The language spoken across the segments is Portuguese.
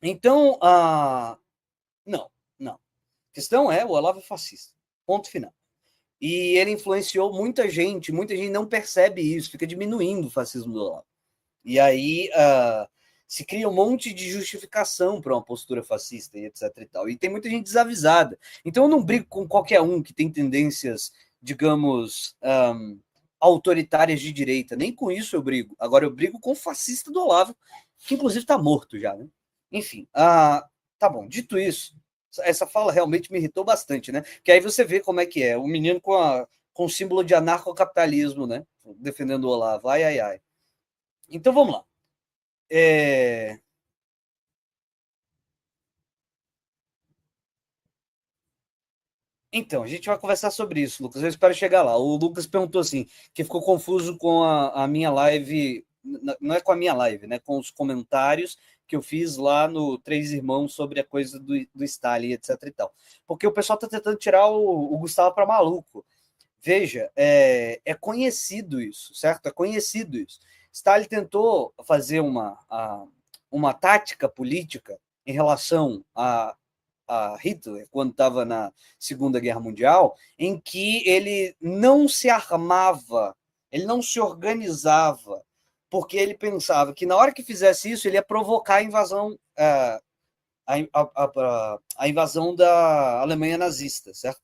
Então, não, não. A questão é, o Olavo é fascista. Ponto final. E ele influenciou muita gente não percebe isso, fica diminuindo o fascismo do Olavo. E aí se cria um monte de justificação para uma postura fascista e etc e tal. E tem muita gente desavisada. Então eu não brigo com qualquer um que tem tendências, digamos, autoritárias de direita. Nem com isso eu brigo. Agora eu brigo com o fascista do Olavo, que inclusive está morto já, né? Enfim, tá bom. Dito isso, essa fala realmente me irritou bastante, né? Que aí você vê como é que é. O menino com o símbolo de anarcocapitalismo, né? Defendendo o Olavo. Ai, ai, ai. Então vamos lá. Então, a gente vai conversar sobre isso, Lucas. Eu espero chegar lá. O Lucas perguntou assim, que ficou confuso com a minha live, não é com a minha live, né? Com os comentários que eu fiz lá no Três Irmãos sobre a coisa do Stalin, etc e tal. Porque o pessoal está tentando tirar o Gustavo para maluco. Veja, é conhecido isso, certo? É conhecido isso. Stalin tentou fazer uma tática política em relação a Hitler, quando estava na Segunda Guerra Mundial, em que ele não se armava, ele não se organizava, porque ele pensava que na hora que fizesse isso, ele ia provocar a invasão, a invasão da Alemanha nazista, certo?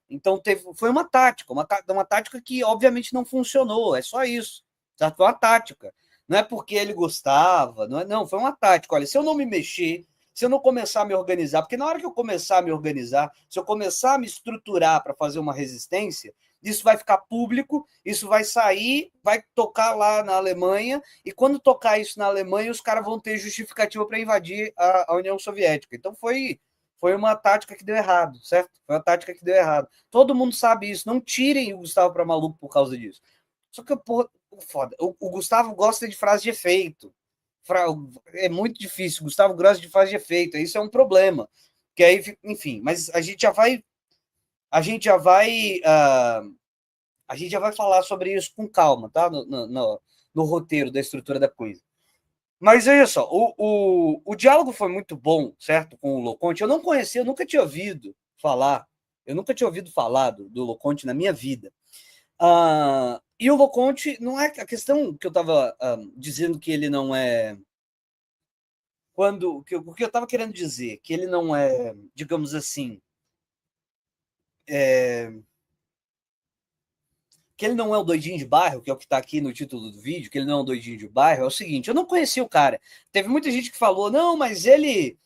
Então foi uma tática que obviamente não funcionou, é só isso, certo? Foi uma tática. Não é porque ele gostava, não, foi uma tática. Olha, se eu não me mexer, se eu não começar a me organizar, porque na hora que eu começar a me organizar, se eu começar a me estruturar para fazer uma resistência, isso vai ficar público, isso vai sair, vai tocar lá na Alemanha, e quando tocar isso na Alemanha, os caras vão ter justificativa para invadir a União Soviética. Então foi uma tática que deu errado, certo? Foi uma tática que deu errado. Todo mundo sabe isso. Não tirem o Gustavo para maluco por causa disso. Só que, porra, foda. O Gustavo gosta de frase de efeito. É muito difícil. O Gustavo gosta de frase de efeito. Isso é um problema. Que aí, enfim, mas a gente já vai, a gente já vai falar sobre isso com calma, tá? No roteiro da estrutura da coisa. Mas é isso, o diálogo foi muito bom, certo? Com o Loconte. Eu não conhecia, eu nunca tinha ouvido falar, eu nunca tinha ouvido falar do Loconte na minha vida. E o Loconte, não é a questão que eu estava dizendo que ele não é. O que eu estava querendo dizer, que ele não é, digamos assim, é, que ele não é o doidinho de bairro, que é o que está aqui no título do vídeo, que ele não é um doidinho de bairro, é o seguinte: eu não conhecia o cara. Teve muita gente que falou, não, mas ele.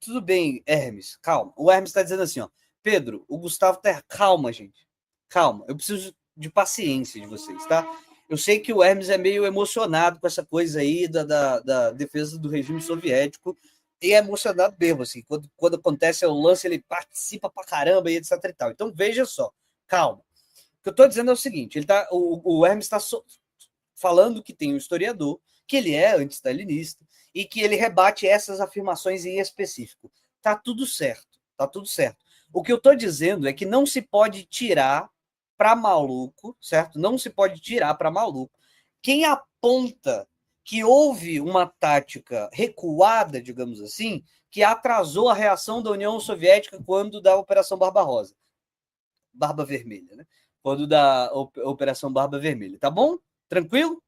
Tudo bem, Hermes, calma. O Hermes está dizendo assim, ó. Pedro, o Gustavo tá. Calma, gente. Calma. Eu preciso de paciência de vocês, tá? Eu sei que o Hermes é meio emocionado com essa coisa aí da defesa do regime soviético. E é emocionado mesmo, assim. Quando acontece o lance, ele participa pra caramba e etc e tal. Então veja só, calma. O que eu tô dizendo é o seguinte: o Hermes está falando que tem um historiador, que ele é anti-stalinista e que ele rebate essas afirmações em específico. Tá tudo certo, tá tudo certo. O que eu estou dizendo é que não se pode tirar para maluco, certo? Não se pode tirar para maluco quem aponta que houve uma tática recuada, digamos assim, que atrasou a reação da União Soviética quando da Operação Barbarossa, Barba Vermelha, né? Quando da Operação Barba Vermelha, tá bom? Tranquilo?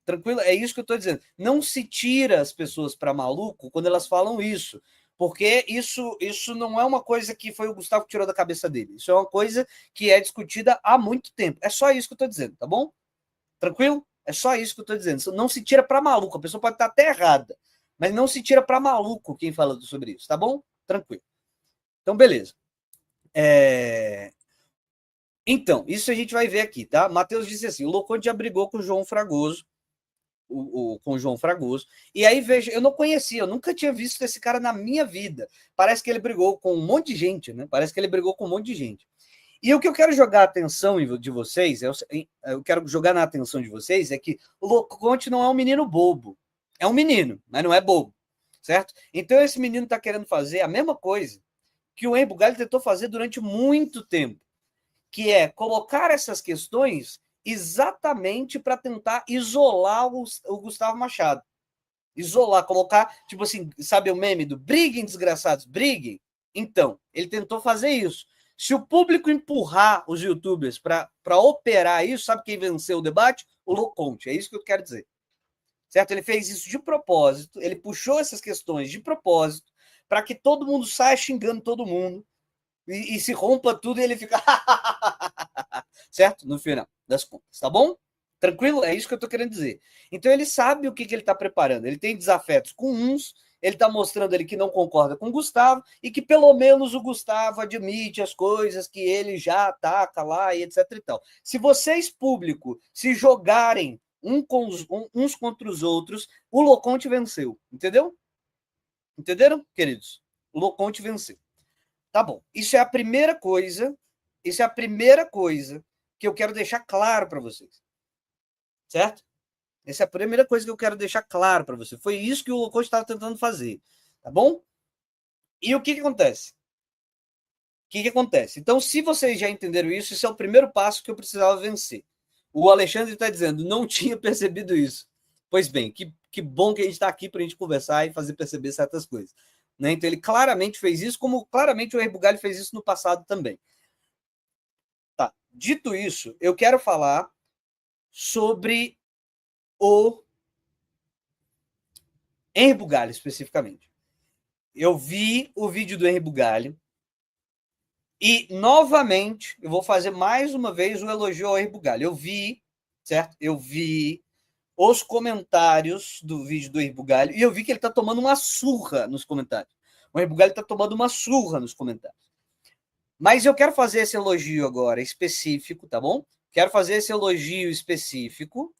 Tranquilo? É isso que eu estou dizendo. Não se tira as pessoas para maluco quando elas falam isso, porque isso não é uma coisa que foi o Gustavo que tirou da cabeça dele. Isso é uma coisa que é discutida há muito tempo. É só isso que eu estou dizendo, tá bom? Tranquilo? É só isso que eu estou dizendo. Não se tira para maluco. A pessoa pode estar até errada, mas não se tira para maluco quem fala sobre isso, tá bom? Tranquilo. Então, beleza. Então, isso a gente vai ver aqui, tá? Matheus disse assim: o Loconte já brigou com o João Fragoso, com o João Fragoso. E aí, veja, eu não conhecia, eu nunca tinha visto esse cara na minha vida. Parece que ele brigou com um monte de gente, né? Parece que ele brigou com um monte de gente. E o que eu quero jogar a atenção de vocês, eu quero jogar na atenção de vocês, é que o Loconte não é um menino bobo. É um menino, mas não é bobo, certo? Então esse menino está querendo fazer a mesma coisa que o Embugalho tentou fazer durante muito tempo, que é colocar essas questões exatamente para tentar isolar o Gustavo Machado. Isolar, colocar, tipo assim, sabe o meme do briguem, desgraçados, briguem? Então, ele tentou fazer isso. Se o público empurrar os youtubers para operar isso, sabe quem venceu o debate? O Loconte, é isso que eu quero dizer. Certo? Ele fez isso de propósito, ele puxou essas questões de propósito para que todo mundo saia xingando todo mundo e se rompa tudo e ele fica certo? No final das contas, tá bom? Tranquilo? É isso que eu tô querendo dizer. Então ele sabe o que ele tá preparando. Ele tem desafetos com uns, ele tá mostrando ali que não concorda com o Gustavo e que pelo menos o Gustavo admite as coisas que ele já ataca lá e etc e tal. Se vocês, público, se jogarem uns contra os outros, o Loconte venceu. Entendeu? Entenderam, queridos? O Loconte venceu. Tá bom. Isso é a primeira coisa. Isso é a primeira coisa que eu quero deixar claro para vocês. Certo? Essa é a primeira coisa que eu quero deixar claro para você. Foi isso que o Loconte estava tentando fazer. Tá bom? E o que acontece? O que acontece? Então, se vocês já entenderam isso, esse é o primeiro passo que eu precisava vencer. O Alexandre está dizendo, não tinha percebido isso. Pois bem, que bom que a gente está aqui para a gente conversar e fazer perceber certas coisas. Né? Então, ele claramente fez isso, como claramente o Herbugalho fez isso no passado também. Tá. Dito isso, eu quero falar sobre o Henri Bugalho, especificamente. Eu vi o vídeo do Henri Bugalho e, novamente, eu vou fazer mais uma vez um elogio ao Henri Bugalho. Eu vi, certo? Eu vi os comentários do vídeo do Henri Bugalho e eu vi que ele está tomando uma surra nos comentários. O Henri Bugalho está tomando uma surra nos comentários. Mas eu quero fazer esse elogio agora específico, tá bom? Quero fazer esse elogio específico,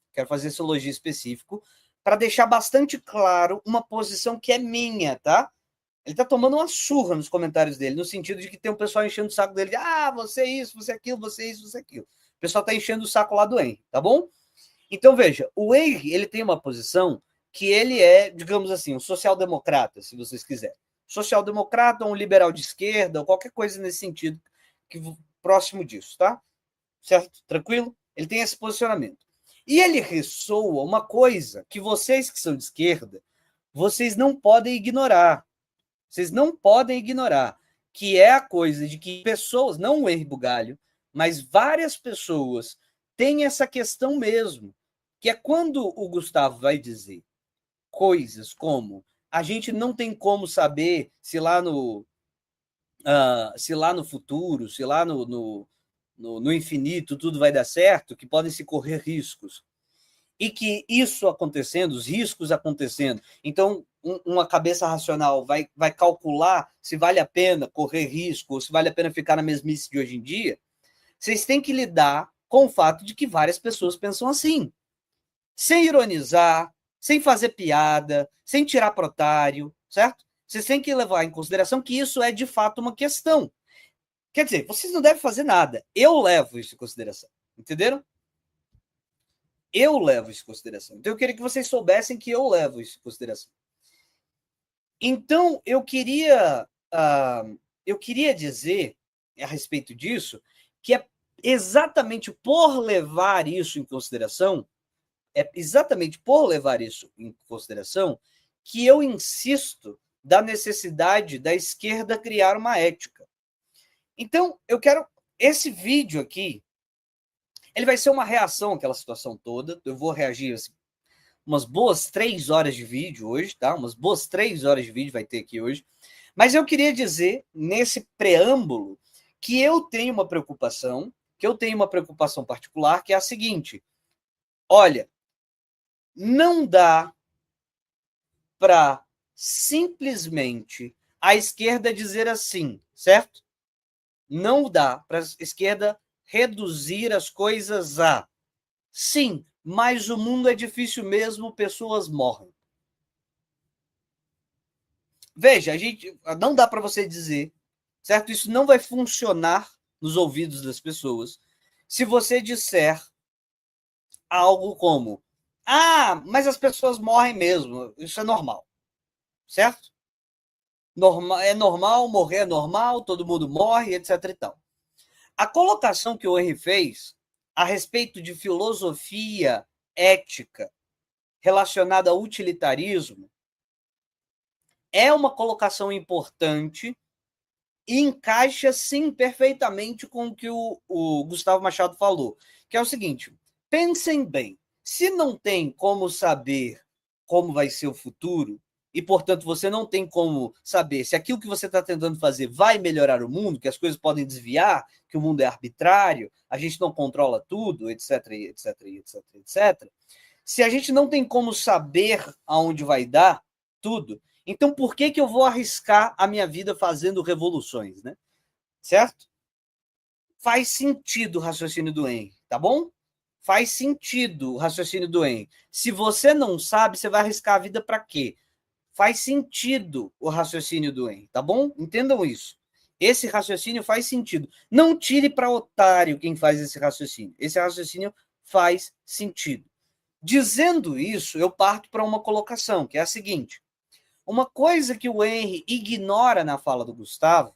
para deixar bastante claro uma posição que é minha, tá? Ele tá tomando uma surra nos comentários dele, no sentido de que tem um pessoal enchendo o saco dele, você isso, você aquilo, você isso, você aquilo. O pessoal tá enchendo o saco lá do Henry, tá bom? Então, veja, o Henry, ele tem uma posição que ele é, digamos assim, um social-democrata, se vocês quiserem. Social-democrata, um liberal de esquerda, ou qualquer coisa nesse sentido, que próximo disso, tá? Certo? Tranquilo? Ele tem esse posicionamento. E ele ressoa uma coisa que vocês que são de esquerda, vocês não podem ignorar. Vocês não podem ignorar, que é a coisa de que pessoas, não o Henri Bugalho, mas várias pessoas têm essa questão mesmo, que é quando o Gustavo vai dizer coisas como a gente não tem como saber se lá no futuro, se lá no infinito tudo vai dar certo, que podem se correr riscos. E que isso acontecendo, os riscos acontecendo, então uma cabeça racional vai calcular se vale a pena correr risco ou se vale a pena ficar na mesmice de hoje em dia, vocês têm que lidar com o fato de que várias pessoas pensam assim. Sem ironizar, sem fazer piada, sem tirar pro otário, certo? Vocês têm que levar em consideração que isso é de fato uma questão. Quer dizer, vocês não devem fazer nada. Eu levo isso em consideração. Entenderam? Eu levo isso em consideração. Então, eu queria que vocês soubessem que eu levo isso em consideração. Então, eu queria dizer a respeito disso que é exatamente por levar isso em consideração, que eu insisto da necessidade da esquerda criar uma ética. Então, eu quero esse vídeo aqui, ele vai ser uma reação àquela situação toda. Eu vou reagir assim, umas boas 3 horas de vídeo hoje, tá? Umas boas 3 horas de vídeo vai ter aqui hoje. Mas eu queria dizer, nesse preâmbulo, que eu tenho uma preocupação particular, que é a seguinte: olha, não dá para simplesmente a esquerda dizer assim, certo? Não dá para a esquerda reduzir as coisas a sim, mas o mundo é difícil mesmo, pessoas morrem. Veja, não dá para você dizer, certo? Isso não vai funcionar nos ouvidos das pessoas se você disser algo como: mas as pessoas morrem mesmo, isso é normal, certo? É normal, morrer é normal, todo mundo morre, etc e tal. A colocação que o Henry fez, a respeito de filosofia ética relacionada ao utilitarismo é uma colocação importante e encaixa, sim, perfeitamente com o que o Gustavo Machado falou, que é o seguinte: pensem bem, se não tem como saber como vai ser o futuro, e, portanto, você não tem como saber se aquilo que você está tentando fazer vai melhorar o mundo, que as coisas podem desviar, que o mundo é arbitrário, a gente não controla tudo, etc, etc, etc, etc. Se a gente não tem como saber aonde vai dar tudo, então por que eu vou arriscar a minha vida fazendo revoluções, né? Certo? Faz sentido o raciocínio do Henry, tá bom? Faz sentido o raciocínio do Henry. Se você não sabe, você vai arriscar a vida para quê? Faz sentido o raciocínio do Henry, tá bom? Entendam isso. Esse raciocínio faz sentido. Não tire para otário quem faz esse raciocínio. Esse raciocínio faz sentido. Dizendo isso, eu parto para uma colocação, que é a seguinte: uma coisa que o Henry ignora na fala do Gustavo